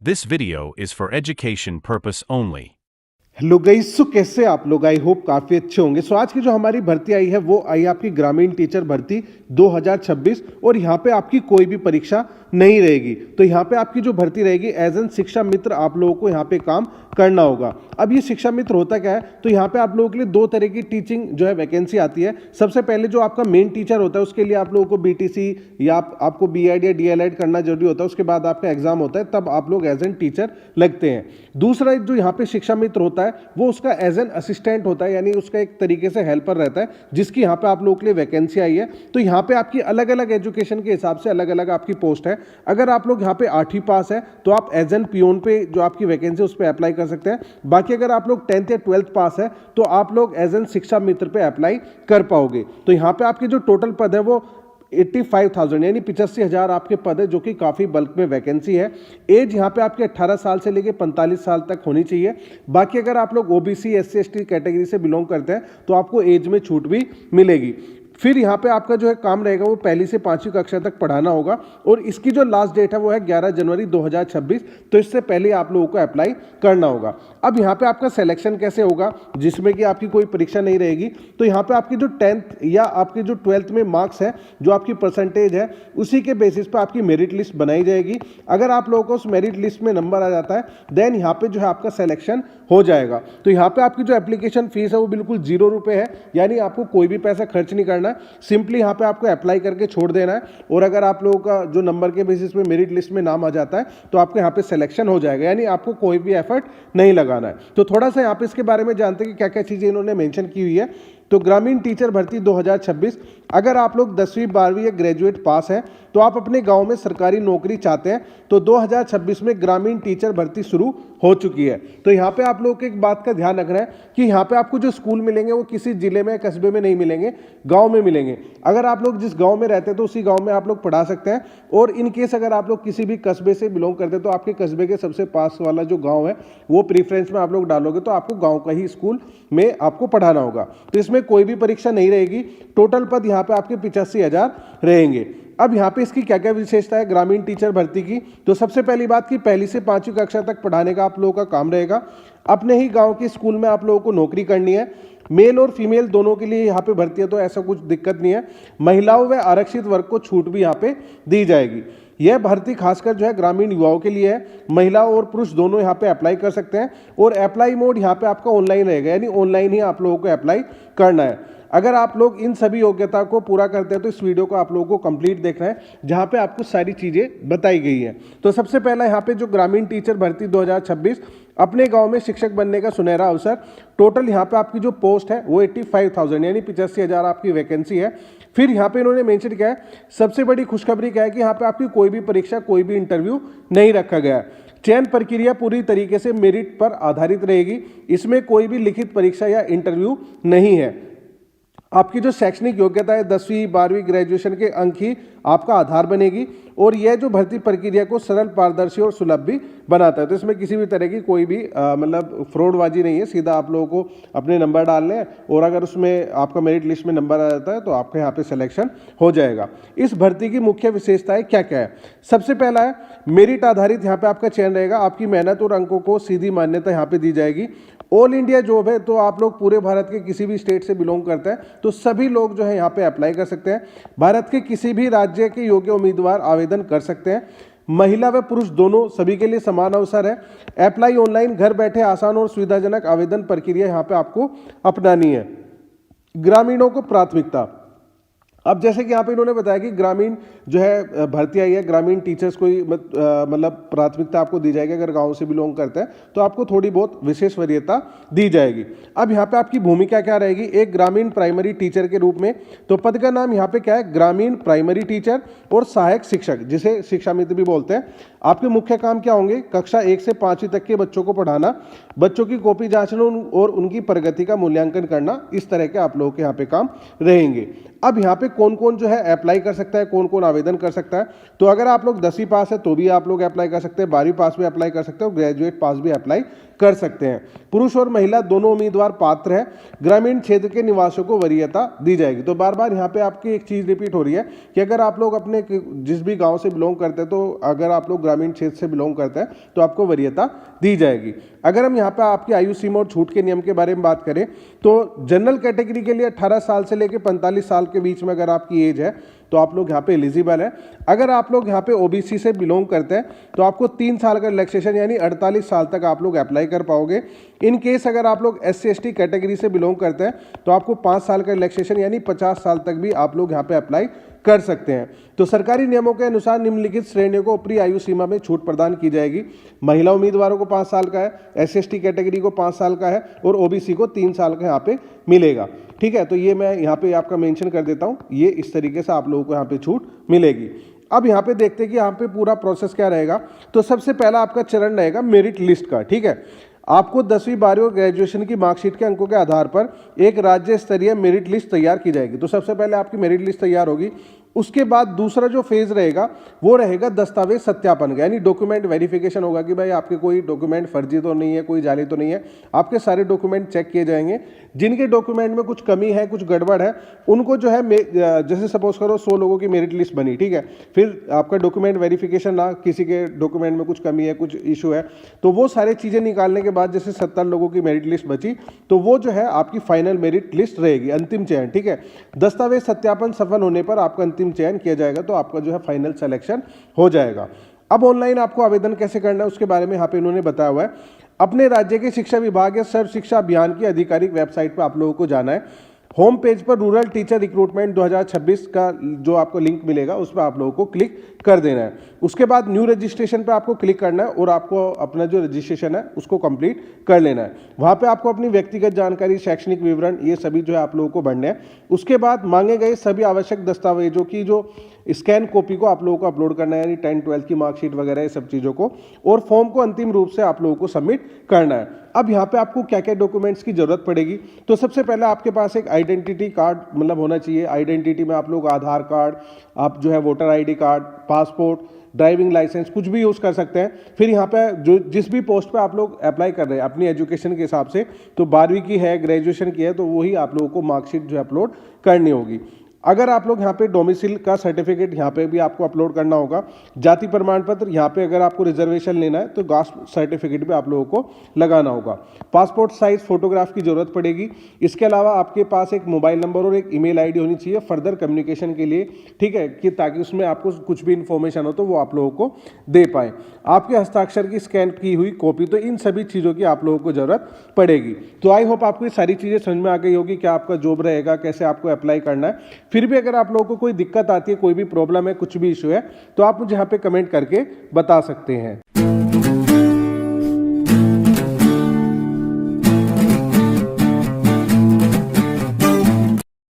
This video is for education purpose only. Hello guys, so कैसे आप लोग? I hope काफ़ी अच्छे होंगे। सो आज की जो हमारी भर्ती आई है वो आई आपकी ग्रामीण टीचर भर्ती 2026 और यहाँ पे आपकी कोई भी परीक्षा नहीं रहेगी। तो यहाँ पे आपकी जो भर्ती रहेगी एज एन शिक्षा मित्र आप लोगों को यहाँ पे काम करना होगा। अब ये शिक्षा मित्र होता क्या है, तो यहाँ पे आप लोगों के लिए दो तरह की टीचिंग जो है वैकेंसी आती है। सबसे पहले जो आपका मेन टीचर होता है उसके लिए आप लोगों को बीटीसी या आपको बीएड या डीएलएड करना जरूरी होता है। उसके बाद आपका एग्जाम होता है, तब आप लोग एज एन टीचर लगते हैं। दूसरा जो यहाँ पे शिक्षा मित्र होता है वो उसका एज एन असिस्टेंट होता है, यानी उसका एक तरीके से हेल्पर रहता है, जिसकी यहाँ पे आप लोगों के लिए वैकेंसी आई है। तो यहाँ पे आपकी अलग अलग एजुकेशन के हिसाब से अलग अलग आपकी पोस्ट है। अगर आप लोग यहाँ पे 8वीं पास है तो आप एज एन पियोन पे जो आपकी वैकेंसी उस पर अप्लाई कर सकते हैं। बाकी अगर आप लोग 10th या 12th पास है तो आप लोग एज एन शिक्षा मित्र पे अप्लाई कर पाओगे। तो यहाँ पे आपके जो टोटल पद है वो 85,000 यानी 85,000 आपके पद है, जो कि काफ़ी बल्क में वैकेंसी है। एज यहाँ पे आपके 18 साल से लेके 45 साल तक होनी चाहिए। बाकी अगर आप लोग ओबीसी एससी एसटी कैटेगरी से बिलोंग करते हैं तो आपको एज में छूट भी मिलेगी। फिर यहाँ पे आपका जो है काम रहेगा वो पहली से 5वीं कक्षा तक पढ़ाना होगा और इसकी जो लास्ट डेट है वो है 11 जनवरी 2026। तो इससे पहले आप लोगों को अप्लाई करना होगा। अब यहाँ पे आपका सिलेक्शन कैसे होगा, जिसमें कि आपकी कोई परीक्षा नहीं रहेगी। तो यहाँ पे आपकी जो 10th या आपकी जो 12th में मार्क्स है, जो आपकी परसेंटेज है, उसी के बेसिस पर आपकी मेरिट लिस्ट बनाई जाएगी। अगर आप लोगों को उस मेरिट लिस्ट में नंबर आ जाता है देन यहाँ पे जो है आपका सिलेक्शन हो जाएगा। तो यहाँ पे आपकी जो एप्लीकेशन फीस है वो बिल्कुल 0 रुपये है, यानी आपको कोई भी पैसा खर्च नहीं करना है। सिंपली यहाँ पे आपको अप्लाई करके छोड़ देना है और अगर आप लोगों का जो नंबर के बेसिस पे मेरिट लिस्ट में नाम आ जाता है तो आपको यहाँ पे सिलेक्शन हो जाएगा, यानी आपको कोई भी एफर्ट नहीं लगाना है। तो थोड़ा सा यहाँ पे इसके बारे में जानते हैं कि क्या क्या चीज़ें इन्होंने मेंशन की हुई है। तो ग्रामीण टीचर भर्ती 2026, अगर आप लोग 10वीं 12वीं या ग्रेजुएट पास हैं तो आप अपने गांव में सरकारी नौकरी चाहते हैं तो 2026 में ग्रामीण टीचर भर्ती शुरू हो चुकी है। तो यहाँ पे आप लोग को एक बात का ध्यान रखना है कि यहाँ पे आपको जो स्कूल मिलेंगे वो किसी जिले में कस्बे में नहीं मिलेंगे, गांव में मिलेंगे। अगर आप लोग जिस गांव में रहते हैं तो उसी गांव में आप लोग पढ़ा सकते हैं, और इन केस अगर आप लोग किसी भी कस्बे से बिलोंग करते हैं तो आपके कस्बे के सबसे पास वाला जो गाँव है वो प्रीफ्रेंस में आप लोग डालोगे तो आपको गाँव का ही स्कूल में आपको पढ़ाना होगा। तो इसमें कोई भी परीक्षा नहीं रहेगी। टोटल पद यहाँ पे आपके 85,000 रहेंगे। अब यहाँ पे इसकी क्या क्या विशेषता है ग्रामीण टीचर भर्ती की, तो सबसे पहली बात कि पहली से 5वीं कक्षा तक पढ़ाने का आप लोगों का काम रहेगा। अपने ही गांव के स्कूल में आप लोगों को नौकरी करनी है। मेल और फीमेल दोनों के लिए यहाँ पे भर्ती है, तो ऐसा कुछ दिक्कत नहीं है। महिलाओं व आरक्षित वर्ग को छूट भी यहाँ पे दी जाएगी। यह भर्ती खासकर जो है ग्रामीण युवाओं के लिए है। महिला और पुरुष दोनों यहाँ पे अप्लाई कर सकते हैं और अप्लाई मोड यहाँ पे आपका ऑनलाइन रहेगा, यानी ऑनलाइन ही आप लोगों को अप्लाई करना है। अगर आप लोग इन सभी योग्यता को पूरा करते हैं तो इस वीडियो को आप लोगों को कंप्लीट देखना है, जहां पे आपको सारी चीजें बताई गई हैं। तो सबसे पहला यहाँ पे जो ग्रामीण टीचर भर्ती 2026, अपने गांव में शिक्षक बनने का सुनहरा अवसर। टोटल यहाँ पे आपकी जो पोस्ट है वो 85,000 यानी 85,000 आपकी वैकेंसी है। फिर यहाँ पे इन्होंने मेंशन किया है, सबसे बड़ी खुशखबरी क्या है कि यहाँ पे आपकी कोई भी परीक्षा कोई भी इंटरव्यू नहीं रखा गया है। चयन प्रक्रिया पूरी तरीके से मेरिट पर आधारित रहेगी। इसमें कोई भी लिखित परीक्षा या इंटरव्यू नहीं है। आपकी जो शैक्षणिक योग्यता है 10वीं 12वीं ग्रेजुएशन के अंक ही आपका आधार बनेगी, और यह जो भर्ती प्रक्रिया को सरल, पारदर्शी और सुलभ भी बनाता है। तो इसमें किसी भी तरह की कोई भी मतलब फ्रॉडबाजी नहीं है। सीधा आप लोगों को अपने नंबर डालने हैं और अगर उसमें आपका मेरिट लिस्ट में नंबर आ जाता है तो आपका यहाँ पे सिलेक्शन हो जाएगा। इस भर्ती की मुख्य विशेषताएं क्या क्या है? सबसे पहला है मेरिट आधारित यहाँ पे आपका चयन रहेगा। आपकी मेहनत और अंकों को सीधी मान्यता यहाँ पे दी जाएगी। ऑल इंडिया जॉब है, तो आप लोग पूरे भारत के किसी भी स्टेट से बिलोंग करते हैं तो सभी लोग जो है यहाँ पे अप्लाई कर सकते हैं। भारत के किसी भी राज्य के योग्य उम्मीदवार आवेदन कर सकते हैं। महिला व पुरुष दोनों सभी के लिए समान अवसर है। अप्लाई ऑनलाइन, घर बैठे आसान और सुविधाजनक आवेदन प्रक्रिया यहाँ पे आपको अपनानी है। ग्रामीणों को प्राथमिकता। अब जैसे कि यहाँ पे इन्होंने बताया कि ग्रामीण जो है भर्ती आई है, ग्रामीण टीचर्स को ही मतलब प्राथमिकता आपको दी जाएगी। अगर गांव से बिलोंग करते हैं तो आपको थोड़ी बहुत विशेष वरीयता दी जाएगी। अब यहाँ पे आपकी भूमिका क्या रहेगी? एक ग्रामीण प्राइमरी टीचर के रूप में। तो पद का नाम यहाँ पे क्या है? ग्रामीण प्राइमरी टीचर और सहायक शिक्षक, जिसे शिक्षा मित्र भी बोलते हैं। आपके मुख्य काम क्या होंगे? कक्षा 1 से 5वीं तक के बच्चों को पढ़ाना, बच्चों की कॉपी जांचना और उनकी प्रगति का मूल्यांकन करना। इस तरह के आप लोगों के यहाँ पे काम रहेंगे। अब यहाँ पे कौन कौन जो है अप्लाई कर सकता है, कौन कौन आवेदन कर सकता है? तो अगर आप लोग 10वीं पास है तो भी आप लोग अप्लाई कर सकते हैं, 12वीं पास भी अप्लाई कर सकते हैं और ग्रेजुएट पास भी अप्लाई कर सकते हैं। पुरुष और महिला दोनों उम्मीदवार पात्र हैं। ग्रामीण क्षेत्र के निवासियों को वरीयता दी जाएगी। तो बार बार यहाँ पे आपकी एक चीज रिपीट हो रही है कि अगर आप लोग अपने जिस भी गांव से बिलोंग करते हैं तो अगर आप लोग ग्रामीण क्षेत्र से बिलोंग करते हैं तो आपको वरीयता दी जाएगी। अगर हम यहाँ पे आपकी आयु सीमा और छूट के नियम के बारे में बात करें तो जनरल कैटेगरी के लिए 18 साल से लेकर 45 साल के बीच में अगर आपकी एज है तो आप लोग यहाँ पे एलिजिबल है। अगर आप लोग यहाँ पे ओबीसी से बिलोंग करते हैं तो आपको 3 साल का रिलैक्सेशन यानी 48 साल तक आप लोग अप्लाई कर पाओगे। इन केस अगर आप लोग SC/ST कैटेगरी से बिलोंग करते हैं तो आपको 5 साल का रिलैक्सेशन यानी 50 साल तक भी आप लोग यहाँ पे अप्लाई कर सकते हैं। तो सरकारी नियमों के अनुसार निम्नलिखित श्रेणियों को ऊपरी आयु सीमा में छूट प्रदान की जाएगी। महिला उम्मीदवारों को 5 साल का है, SC/ST कैटेगरी को 5 साल का है और ओबीसी को 3 साल का यहाँ पे मिलेगा। ठीक है, तो ये मैं यहाँ पे आपका मेंशन कर देता हूँ, ये इस तरीके से आप लोगों को यहाँ पे छूट मिलेगी। अब यहाँ पे देखते हैं कि यहाँ पे पूरा प्रोसेस क्या रहेगा। तो सबसे पहला आपका चरण रहेगा मेरिट लिस्ट का। ठीक है, आपको 10वीं 12वीं और ग्रेजुएशन की मार्कशीट के अंकों के आधार पर एक राज्य स्तरीय मेरिट लिस्ट तैयार की जाएगी। तो सबसे पहले आपकी मेरिट लिस्ट तैयार होगी। उसके बाद दूसरा जो फेज रहेगा वो रहेगा दस्तावेज सत्यापन का, यानी डॉक्यूमेंट वेरिफिकेशन होगा कि भाई आपके कोई डॉक्यूमेंट फर्जी तो नहीं है, कोई जाली तो नहीं है। आपके सारे डॉक्यूमेंट चेक किए जाएंगे। जिनके डॉक्यूमेंट में कुछ कमी है, कुछ गड़बड़ है, उनको जो है जैसे सपोज करो 100 लोगों की मेरिट लिस्ट बनी, ठीक है, फिर आपका डॉक्यूमेंट वेरिफिकेशन ना, किसी के डॉक्यूमेंट में कुछ कमी है, कुछ इशू है, तो वो सारी चीज़ें निकालने के बाद जैसे 70 लोगों की मेरिट लिस्ट बची तो वो जो है आपकी फाइनल मेरिट लिस्ट रहेगी, अंतिम चयन। ठीक है, दस्तावेज सत्यापन सफल होने पर आपका अंतिम चयन किया जाएगा तो आपका जो है फाइनल सिलेक्शन हो जाएगा। अब ऑनलाइन आपको आवेदन कैसे करना है उसके बारे में यहाँ पे इन्होंने बताया हुआ है। अपने राज्य के शिक्षा विभाग या सर्व शिक्षा अभियान की आधिकारिक वेबसाइट पर आप लोगों को जाना है। होम पेज पर रूरल टीचर रिक्रूटमेंट 2026 का जो आपको लिंक मिलेगा उस पर आप लोगों को क्लिक कर देना है। उसके बाद न्यू रजिस्ट्रेशन पे आपको क्लिक करना है और आपको अपना जो रजिस्ट्रेशन है उसको कंप्लीट कर लेना है। वहाँ पे आपको अपनी व्यक्तिगत जानकारी, शैक्षणिक विवरण, ये सभी जो है आप लोगों को भरने हैं। उसके बाद मांगे गए सभी आवश्यक दस्तावेजों की जो स्कैन कॉपी को आप लोगों को अपलोड करना है, यानी 10th 12th की मार्कशीट वगैरह ये सब चीज़ों को, और फॉर्म को अंतिम रूप से आप लोगों को सबमिट करना है। अब यहाँ पे आपको क्या क्या डॉक्यूमेंट्स की जरूरत पड़ेगी, तो सबसे पहले आपके पास एक आइडेंटिटी कार्ड मतलब होना चाहिए। आइडेंटिटी में आप लोग आधार कार्ड, आप जो है voter ID card, passport, driving licence कुछ भी यूज़ कर सकते हैं। फिर यहाँ पे जो जिस भी पोस्ट पे आप लोग अप्लाई कर रहे हैं अपनी एजुकेशन के हिसाब से, तो 12वीं की है, ग्रेजुएशन की है, तो वही आप लोगों को मार्कशीट जो अपलोड करनी होगी। अगर आप लोग यहाँ पे डोमिसाइल का सर्टिफिकेट यहाँ पे भी आपको अपलोड करना होगा। जाति प्रमाण पत्र, यहाँ पे अगर आपको रिजर्वेशन लेना है तो कास्ट सर्टिफिकेट भी आप लोगों को लगाना होगा। पासपोर्ट साइज फोटोग्राफ की जरूरत पड़ेगी। इसके अलावा आपके पास एक मोबाइल नंबर और एक ईमेल ID होनी चाहिए फर्दर कम्युनिकेशन के लिए, ठीक है, कि ताकि उसमें आपको कुछ भी इंफॉर्मेशन हो तो वो आप लोगों को दे पाए। आपके हस्ताक्षर की स्कैन की हुई कॉपी, तो इन सभी चीज़ों की आप लोगों को जरूरत पड़ेगी। तो आई होप आपको ये सारी चीज़ें समझ में आ गई होगी, क्या आपका जॉब रहेगा, कैसे आपको अप्लाई करना है। फिर भी अगर आप लोगों को कोई दिक्कत आती है, कोई भी प्रॉब्लम है, कुछ भी इशू है, तो आप मुझे यहाँ पे कमेंट करके बता सकते हैं।